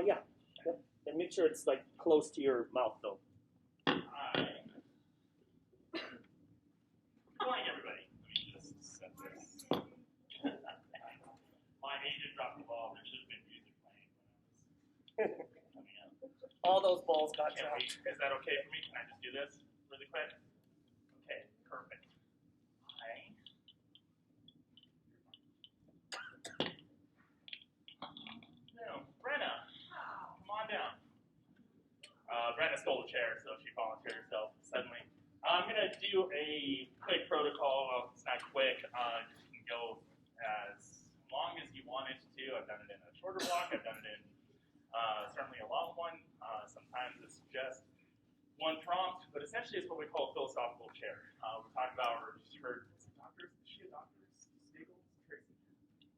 Yeah. Yep. And make sure it's like close to your mouth though. Hi. Good morning, everybody. Let me just set this. My agent dropped the ball. There should have been music playing when I was coming up. All those balls got Can't dropped. wait. Is that okay for me? Can I just do this really quick? Okay, perfect. Hi. No, Brenna, come on down. Brenna stole the chair, so she volunteered herself suddenly. I'm going to do a quick protocol. It's not quick. You can go as long as you want it to. I've done it in a shorter block. I've done it in certainly a long one. Sometimes it's just one prompt, but essentially it's what we call a philosophical chair. We talked about, or just heard, doctors, is she a doctor? Staples? Tracy?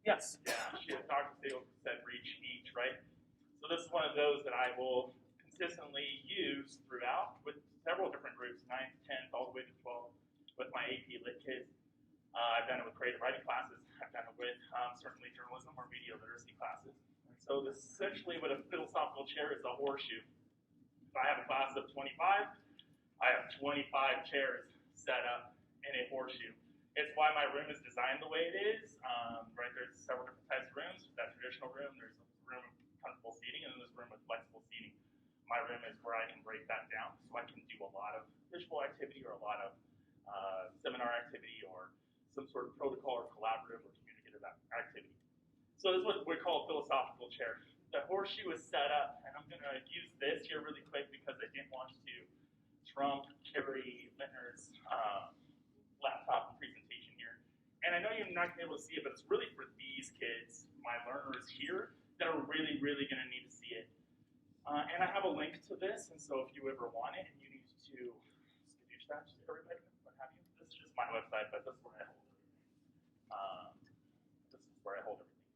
Yes. Yeah, she has Dr. Staples said reach each, right? So this is one of those that I will consistently use throughout with several different groups, 9th, 10th, all the way to 12th, with my AP Lit kids. I've done it with creative writing classes. I've done it with certainly journalism or media literacy classes. And so this essentially what a philosophical chair is a horseshoe. If I have a class of 25, I have 25 chairs set up in a horseshoe. It's why my room is designed the way it is. Right, there's several different types of rooms. That traditional room, there's a room of comfortable seating, and then there's a room with flexible seating. My room is where I can break that down, so I can do a lot of visual activity or a lot of seminar activity or some sort of protocol or collaborative or communicative activity. So this is what we call a philosophical chair. The horseshoe is set up, and I'm going to use this here really quick because I didn't want to trump Carrie Littner's laptop and presentation here. And I know you're not going to be able to see it, but it's really for these kids, my learners here, that are really, really going to need to see it. And I have a link to this, and so if you ever want it and you need to skadoosh that to everybody, what have you, this is just my website, but this is where I hold everything. This is where I hold everything.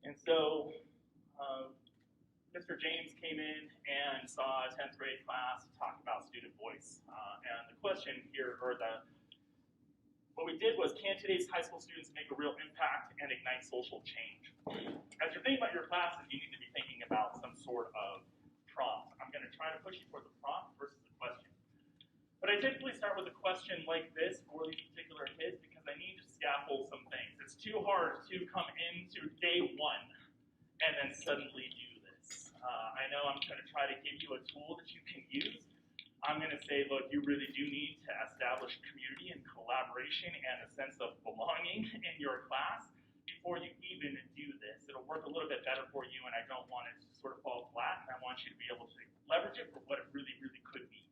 And so Mr. James came in and saw a 10th grade class talk about student voice. And the question here, or what we did was, can today's high school students make a real impact and ignite social change? As you're thinking about your classes, you need to be thinking about some sort of prompt. I'm going to try to push you toward the prompt versus the question. But I typically start with a question like this for these particular kids because I need to scaffold some things. It's too hard to come into day one and then suddenly do this. I know I'm going to try to give you a tool that you can use. I'm going to say, look, you really do need to establish community and collaboration and a sense of belonging in your class before you even do this. It'll work a little bit better for you, and I don't want it to sort of fall flat, and I want you to be able to leverage it for what it really, really could be.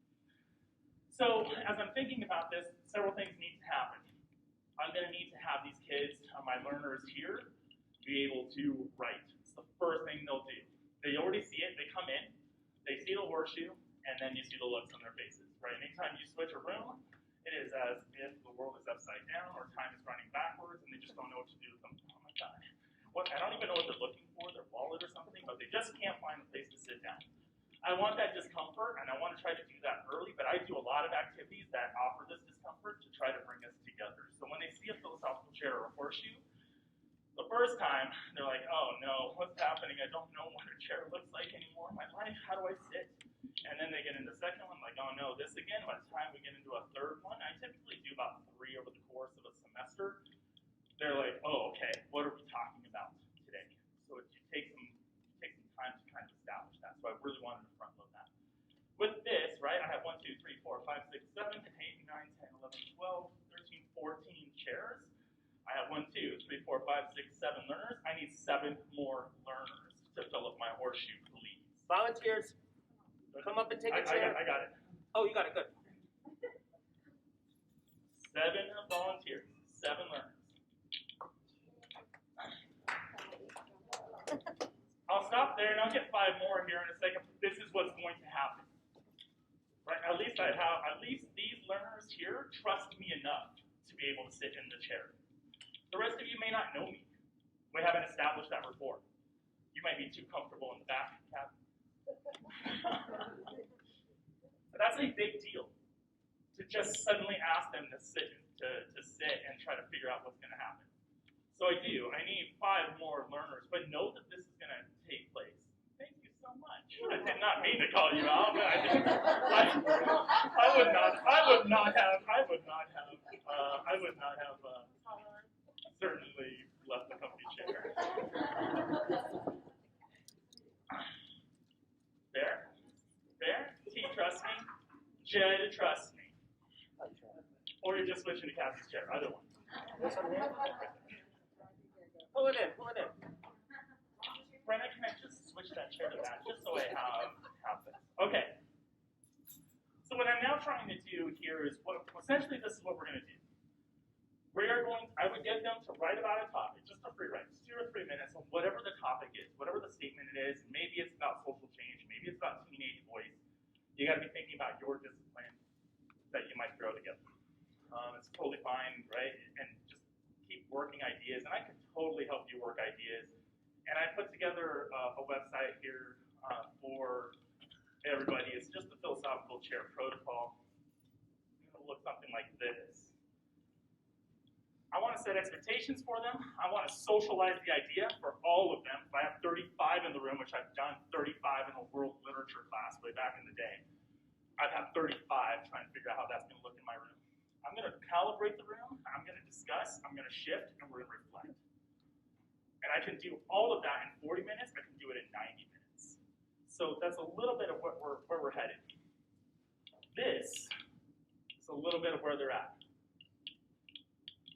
So as I'm thinking about this, several things need to happen. I'm going to need to have these kids, my learners here, be able to write. It's the first thing they'll do. They already see it. They come in. They see the horseshoe. And then you see the looks on their faces, right? Anytime you switch a room, it is as if the world is upside down or time is running backwards and they just don't know what to do with them. Oh my God. I don't even know what they're looking for, their wallet or something, but they just can't find a place to sit down. I want that discomfort, and I want to try to do that early, but I do a lot of activities that offer this discomfort to try to bring us together. So when they see a philosophical chair or a horseshoe, the first time, they're like, oh no, what's happening? I don't know what a chair looks like anymore in my life. How do I sit? And then they get into the second one, like, oh no, this again. By the time we get into a third one, I typically do about 3 over the course of a semester. They're like, oh, okay, what are we talking about today? So it takes some time to kind of establish that. So I really wanted to front load that. With this, right, I have 1, 2, 3, 4, 5, 6, 7, 8, 9, 10, 11, 12, 13, 14 chairs. I have 1, 2, 3, 4, 5, 6, 7 learners. I need 7 more learners to fill up my horseshoe, please. Volunteers, come up and take a chair. I got it. Oh, you got it, good. 7 volunteers, 7 learners. I'll stop there and I'll get 5 more here in a second. This is what's going to happen. Right? At least these learners here trust me enough to be able to sit in the chair. The rest of you may not know me. We haven't established that rapport. You might be too comfortable in the back cabin. But that's a big deal. To just suddenly ask them to sit and try to figure out what's going to happen. So I need 5 more learners, but know that this is going to take place not mean to call you out, but I would not have certainly left the company chair. There. T, trust me. Jed, trust me. Or you're just switching to Cassie's chair. Either one. Pull it in. Brenna, can I just switch that chair to that, just so I have this? Okay. So what I'm now trying to do here is, essentially this is what we're going to do. I would get them to write about a topic, just a free write, 2 or 3 minutes on whatever the topic is, whatever the statement it is. Maybe it's about social change, maybe it's about teenage voice. You got to be thinking about your discipline that you might throw together. It's totally fine, right? And just keep working ideas, and I can totally help you work ideas. And I put together a website here for everybody. It's just the philosophical chair protocol. It'll look something like this. I want to set expectations for them. I want to socialize the idea for all of them. If I have 35 in the room, which I've done 35 in a world literature class way back in the day, I'd have 35 trying to figure out how that's going to look in my room. I'm going to calibrate the room. I'm going to discuss. I'm going to shift, and we're going to reflect. And I can do all of that in 40 minutes. I can do it in 90 minutes. So that's a little bit of where we're headed. This is a little bit of where they're at.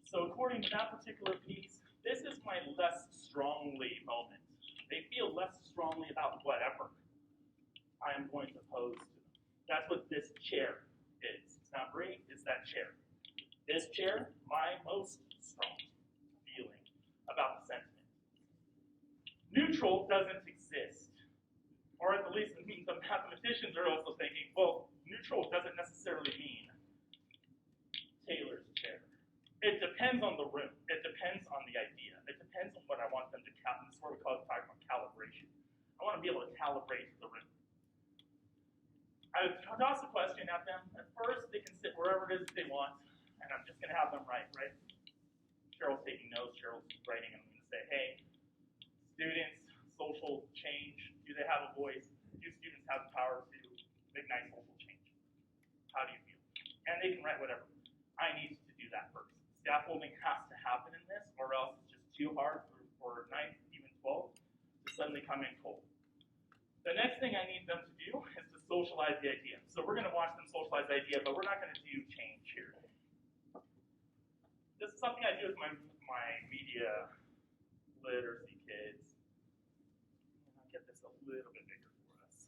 So according to that particular piece, this is my less strongly moment. They feel less strongly about whatever I am going to pose to them. That's what this chair is. It's not great, it's that chair. This chair, my most strong feeling about the sentiment. Neutral doesn't exist. Or at the least, the mathematicians are also thinking, well, neutral doesn't necessarily mean Taylor's chair. It depends on the room. It depends on the idea. It depends on what I want them to count. This is what we call calibration. I want to be able to calibrate the room. I would toss a question at them. At first, they can sit wherever it is they want, and I'm just going to have them write, right? Cheryl's taking notes. Cheryl's writing, and I'm going to say, hey, students, social change, do they have a voice? Do students have the power to ignite social change? How do you feel? And they can write whatever. I need to do that first. Scaffolding has to happen in this, or else it's just too hard for 9th, even 12th, to suddenly come in cold. The next thing I need them to do is to socialize the idea. So we're going to watch them socialize the idea, but we're not going to do change here. This is something I do with my media literacy kids. I'll get this a little bit bigger for us.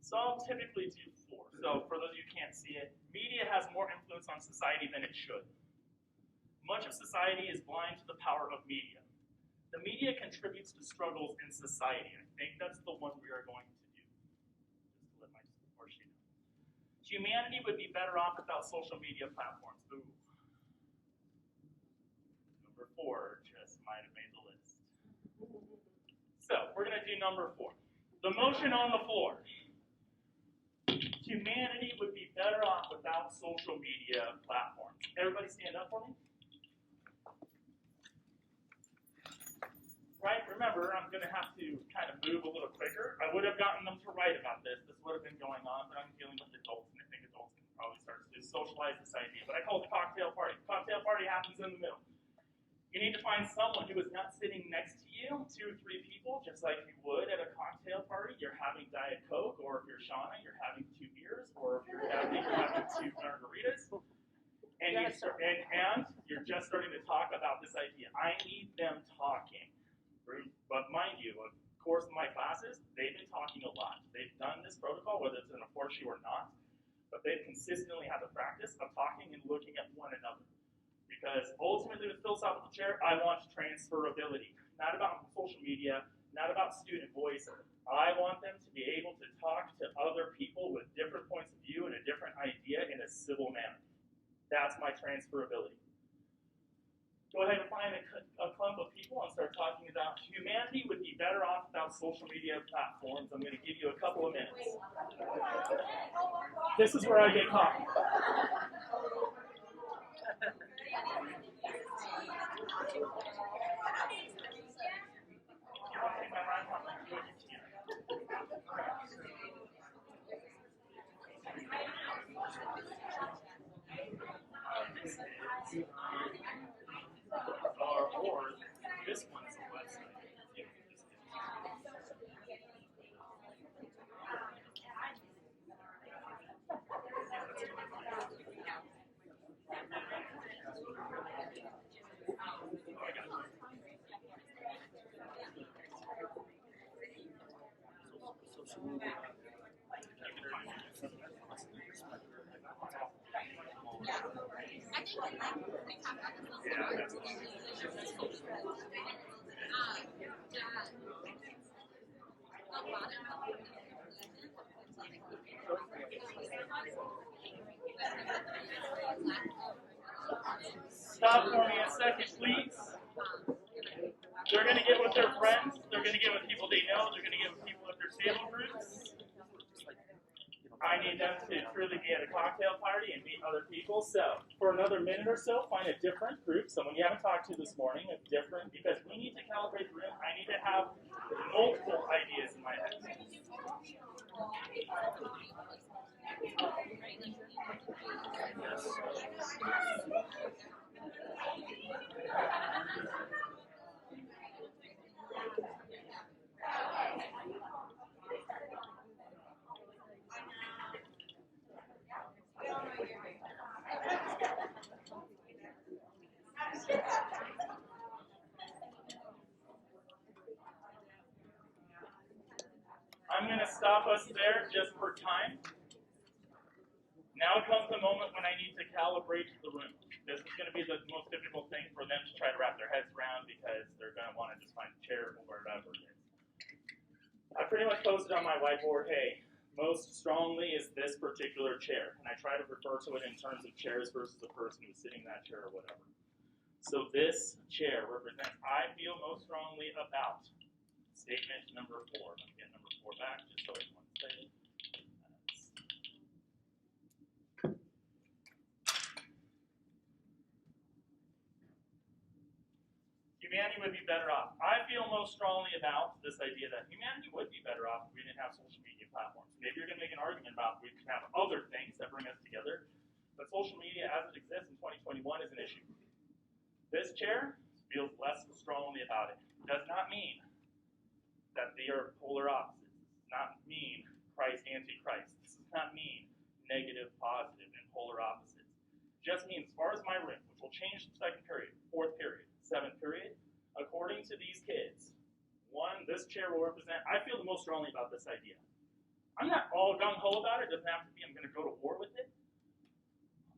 So I'll typically do 4. So for those of you who can't see it, media has more influence on society than it should. Much of society is blind to the power of media. The media contributes to struggles in society. I think that's the one we are going to do. Just to let my worksheet know. Humanity would be better off without social media platforms. Ooh. Number 4 just might have made the list. So we're going to do number 4. The motion on the floor. Humanity would be better off without social media platforms. Everybody stand up for me. Right, remember, I'm going to have to kind of move a little quicker. I would have gotten them to write about this. This would have been going on, but I'm dealing with adults, and I think adults can probably start to socialize this idea. But I call it the cocktail party. The cocktail party happens in the middle. You need to find someone who is not sitting next to you, 2 or 3 people, just like you would at a cocktail party. You're having Diet Coke, or if you're Shauna, you're having 2 beers, or if you're having 2 margaritas. And you're just starting to talk about this idea. I need them talking. But mind you, of course, in my classes, they've been talking a lot. They've done this protocol, whether it's in a portion or not, but they've consistently had the practice of talking and looking at one another. Because ultimately, with philosophical chair, I want transferability. Not about social media, not about student voice. I want them to be able to talk to other people with different points of view and a different idea in a civil manner. That's my transferability. Go ahead and find a clump of people and start talking about humanity would be better off without social media platforms. I'm going to give you a couple of minutes. This is where I get caught. this one is a website. Stop for me a second, please. They're going to get with their friends. They're going to get with people they know. They're going to get with people at their table groups. I need them to truly be at a cocktail party and meet other people. So, for another minute or so, find a different group, someone you haven't talked to this morning, because we need to calibrate the room. I need to have multiple ideas in my head. I'm going to stop us there just for time. Now comes the moment when I need to calibrate the room. This is going to be the most difficult thing for them to try to wrap their heads around because they're going to want to just find a chair or whatever it is. I pretty much posted on my whiteboard, hey, most strongly is this particular chair. And I try to refer to it in terms of chairs versus the person who's sitting in that chair or whatever. So this chair represents, I feel most strongly about statement number 4. Let me get number 4 back just so everyone can say it. Humanity would be better off. I feel most strongly about this idea that humanity would be better off if we didn't have social media platforms. Maybe you're going to make an argument about we can have other things that bring us together, but social media as it exists in 2021 is an issue. This chair feels less strongly about it. Does not mean that they are polar opposites. It does not mean Christ, anti-Christ. This does not mean negative, positive, and polar opposites. It just means as far as my room, which will change the 2nd period, 4th period, 7th period, according to these kids, this chair will represent, I feel the most strongly about this idea. I'm not all gung-ho about it. It doesn't have to be I'm going to go to war with it.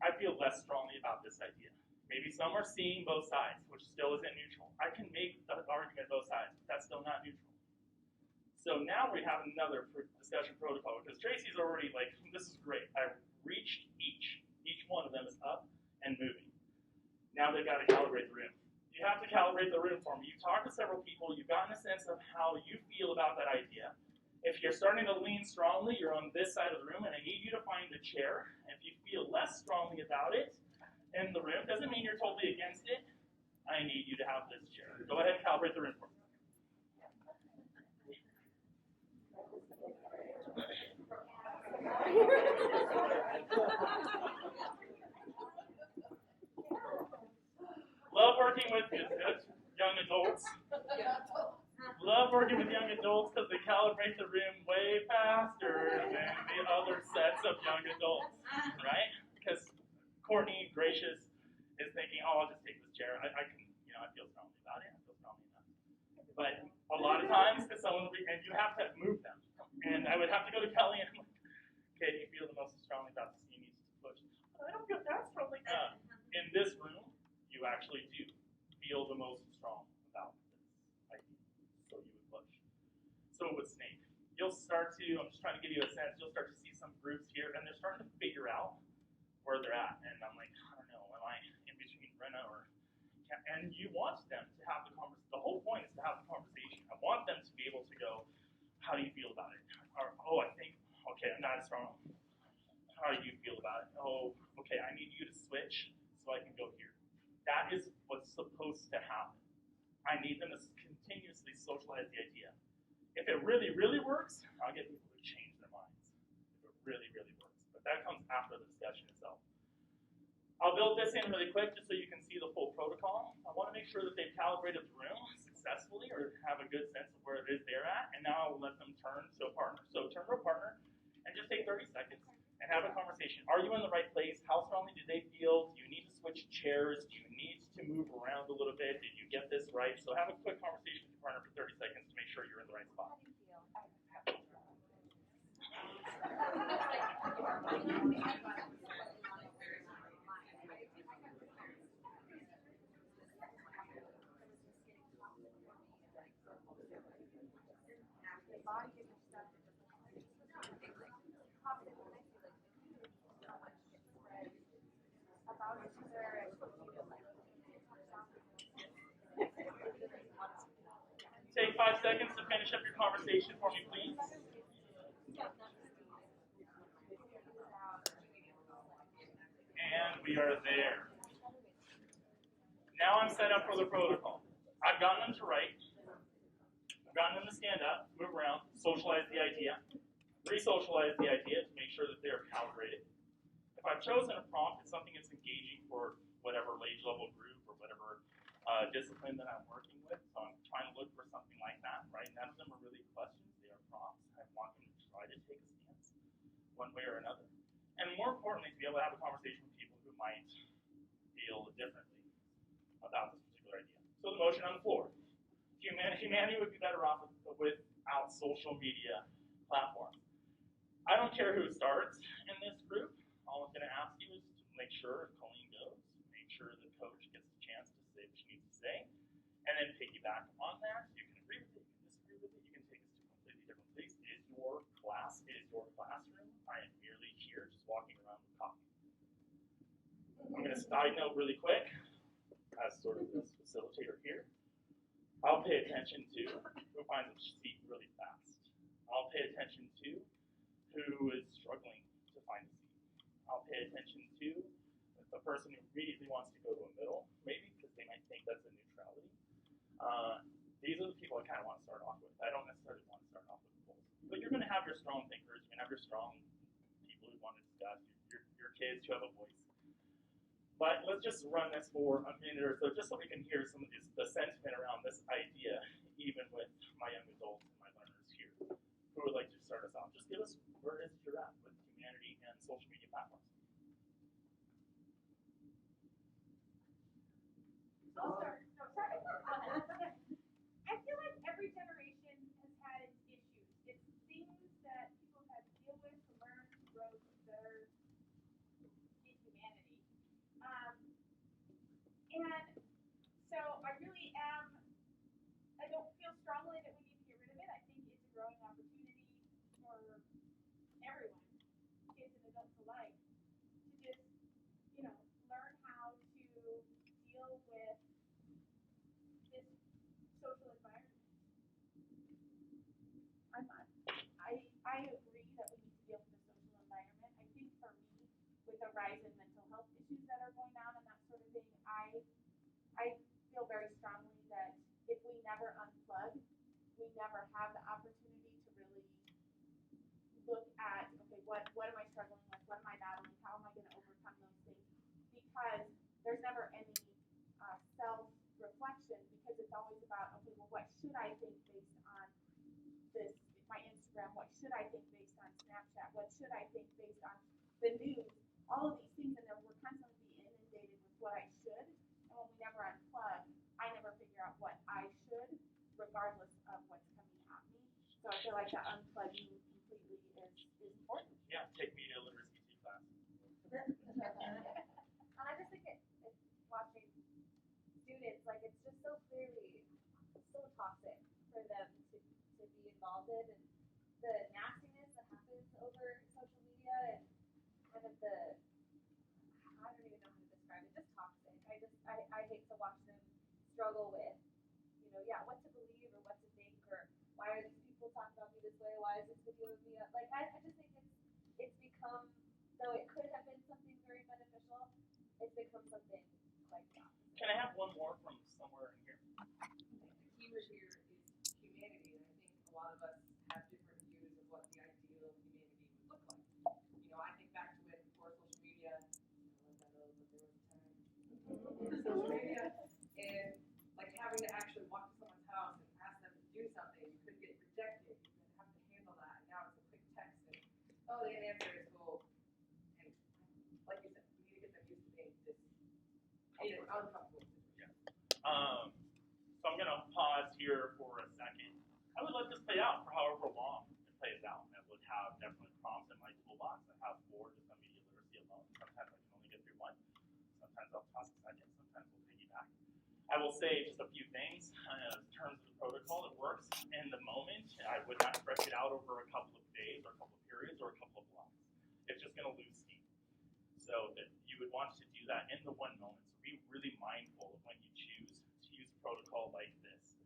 I feel less strongly about this idea. Maybe some are seeing both sides, which still isn't neutral. I can make the argument both sides, but that's still not neutral. So now we have another discussion protocol, because Tracy's already like, this is great. I reached each. Each one of them is up and moving. Now they've got to calibrate the room. You have to calibrate the room for me. You've talked to several people. You've gotten a sense of how you feel about that idea. If you're starting to lean strongly, you're on this side of the room, and I need you to find a chair. If you feel less strongly about it in the room, doesn't mean you're totally against it. I need you to have this chair. Go ahead and calibrate the room for me. Love working with young adults. Love working with young adults because they calibrate the room way faster than the other sets of young adults, right? Because Courtney, gracious, is thinking, oh, I'll just take this chair. I can, I feel strongly about it. I feel strongly enough. But a lot of times, someone will be, and you have to move them. And I would have to go to Kelly and I'm like, okay, do you feel the most strongly about this? You need to push. I don't feel that strongly. In this room, you actually do feel the most strong about this idea. So you would push. So with Snake, you'll start to, I'm just trying to give you a sense, you'll start to see some groups here, and they're starting to figure out where they're at. And I'm like, I don't know, am I in between Brenna or, and you want them to have the conversation. The whole point is to have the conversation. I want them to be able to go, how do you feel about it? Or, oh, I think, okay, I'm not as strong. How do you feel about it? Oh, okay, I need you to switch so I can go here. That is what's supposed to happen. I need them to continuously socialize the idea. If it really, really works, I'll get people to change their minds. If it really, really works. But that comes after the discussion itself. I'll build this in really quick just so you can see the full protocol. I want to make sure that they've calibrated the room. Since successfully or have a good sense of where it is they're at, and now I'll let them turn to a partner. So turn to a partner and just take 30 seconds and have a conversation. Are you in the right place? How strongly do they feel? Do you need to switch chairs? Do you need to move around a little bit? Did you get this right? So have a quick conversation with your partner for 30 seconds to make sure you're in the right spot. Take 5 seconds to finish up your conversation for me, please. And we are there. Now I'm set up for the protocol. I've gotten them to write. I've gotten them to stand up, move around, socialize the idea, re-socialize the idea to make sure that they're calibrated. If I've chosen a prompt, it's something that's engaging for whatever age level group or whatever discipline that I'm working with. So I'm trying to look for something like that, right? None of them are really questions, they are prompts. I want them to try to take a stance one way or another. And more importantly, to be able to have a conversation with people who might feel differently about this particular idea. So the motion on the floor. Humanity would be better off without social media platforms. I don't care who starts in this group. All I'm going to ask you is to make sure Colleen goes, make sure the coach gets a chance to say what she needs to say, and then piggyback on that. You can agree with it, you can disagree with it, you can take us to a completely different place. It is your class, it is your classroom. I am merely here just walking around with coffee. I'm going to side note really quick, as sort of this facilitator here. I'll pay attention to who finds a seat really fast. I'll pay attention to who is struggling to find a seat. I'll pay attention to the person who immediately wants to go to a middle, maybe because they might think that's a neutrality. These are the people I kind of want to start off with. I don't necessarily want to start off with the goals. But you're going to have your strong thinkers, you're going to have your strong people who want to discuss, your kids who have a voice. But let's just run this for a minute or so, just so we can hear some of the sentiment around this idea, even with my young adults and my learners here. Who would like to start us off? Just give us where it is you're at with humanity and social media platforms. I'll start. No, sorry. I feel like every generation has had its issues. It's things that people have had to deal with, to learn, to grow, to be better in humanity. And so I really am, I don't feel strongly that we need to get rid of it. I think it's a growing opportunity for everyone, kids and adults alike, to just, learn how to deal with this social environment. I agree that we need to deal with the social environment. I think for me, with the rise in mental health issues that are going on and that sort of thing, I feel very strongly that if we never unplug, we never have the opportunity to really look at, okay, what am I struggling with? What am I battling? How am I going to overcome those things? Because there's never any self-reflection, because it's always about, okay, well, what should I think based on this, my Instagram? What should I think based on Snapchat? What should I think based on the news? All of these things, and then we're constantly being inundated with what I should. And when we never unplug, I never figure out what I should, regardless of what's coming at me. So I feel like that unplugging completely is important. Yeah, take media literacy class. And I just think it's watching students, like it's just so clearly so toxic for them to be involved in, and the nastiness that happens over social media and kind of the, I don't even know how to describe it, just toxic. I hate to watch them struggle with, what to believe or what to think, or why are these people talking about me this way, why is this video of me up? Like I just think it's become, though it could have been something very beneficial, it's become something quite toxic. Can I have one more from somewhere in here? The keyword here is humanity, and I think a lot of us have different views of what the ideal humanity would look like. I think back to it before social media. Social media, and like having to actually walk to someone's house Oh, the answer is go, and like you said, we need to get them used to being this uncomfortable situation. So I'm going to pause here for a second. I would let this play out for however long it plays out. I would have definitely prompts in my toolbox. I have 4 just on media literacy alone. Sometimes I can only get through 1. Sometimes I'll toss a second. Sometimes we'll piggyback. I will say just a few things in terms of the protocol. It works in the moment. I would not stretch it out over a couple of days or a couple of periods or a couple of blocks. It's just going to lose steam. So that you would want to do that in the one moment. So be really mindful of when you choose to use a protocol like this.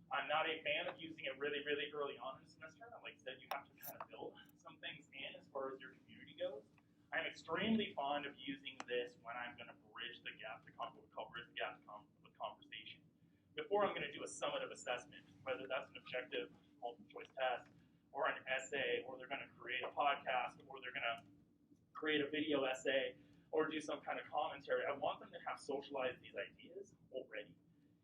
I'm not a fan of using it really, really early on in the semester. Like I said, you have to kind of build some things in as far as your community goes. I'm extremely fond of using this when I'm going to bridge the gap to bridge the gap with conversation. Before I'm going to do a summative assessment, whether that's an objective multiple choice test or an essay, or they're going to create a podcast, or they're going to create a video essay, or do some kind of commentary. I want them to have socialized these ideas already.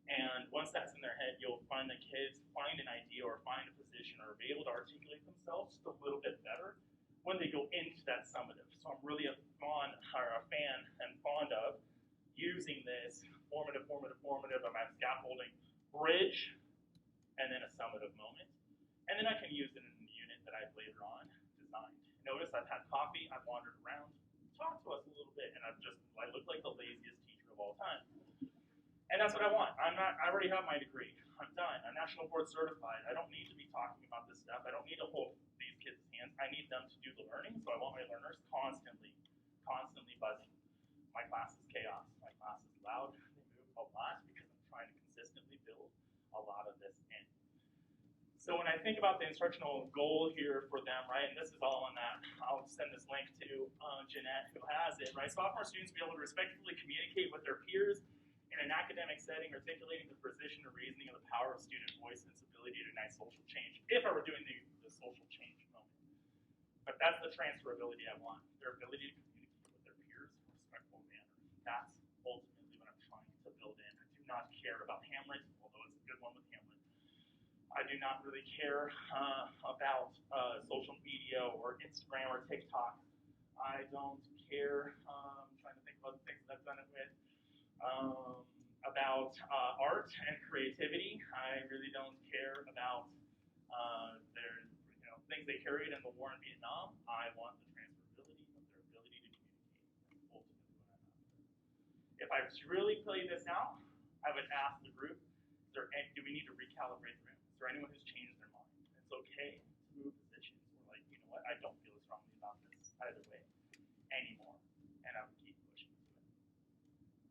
And once that's in their head, you'll find the kids find an idea or find a position or be able to articulate themselves just a little bit better when they go into that summative. So I'm really a fan and fond of using this formative, I'm at scaffolding, bridge, and then a summative moment. And then I can use it in the unit that I've later on designed. Notice I've had coffee, I've wandered around, talked to us a little bit, and I look like the laziest teacher of all time. And that's what I want. I already have my degree. I'm done. I'm national board certified. I don't need to be talking about this stuff. I don't need to hold these kids' hands. I need them to do the learning, so I want my learners constantly buzzing. My class is chaos. My class is loud. They move a lot because I'm trying to consistently build a lot of this in. So when I think about the instructional goal here for them, right, and this is all on that, I'll send this link to Jeanette, who has it, right? Sophomore students be able to respectfully communicate with their peers in an academic setting, articulating the position or reasoning of the power of student voice and its ability to ignite social change, if I were doing the social change moment. But that's the transferability I want, their ability to communicate with their peers in a respectful manner. That's ultimately what I'm trying to build in. I do not care about Hamlet, although it's a good one with Hamlet. I do not really care about social media or Instagram or TikTok. I don't care, I'm trying to think of other things that I've done it with, about art and creativity. I really don't care about their things they carried in the war in Vietnam. I want the transferability of their ability to communicate. That's ultimately what I'm after. If I really play this out, I would ask the group, do we need to recalibrate the room? Is there anyone who's changed their mind? It's okay to move positions. Or like, you know what, I don't feel as strongly about this either way anymore. And I would keep pushing through it.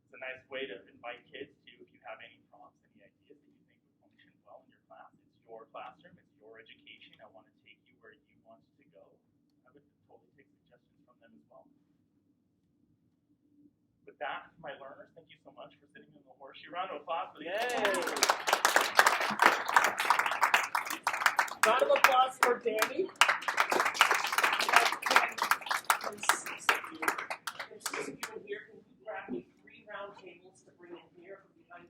It's a nice way to invite kids to, if you have any prompts, any ideas that you think would function well in your class. It's your classroom, it's your education. I want to take you where you want to go. I would totally take suggestions from them as well. With that, my learners, thank you so much for sitting in the horseshoe. Round of applause for the Round of applause for Danny. There's 6 of you in here.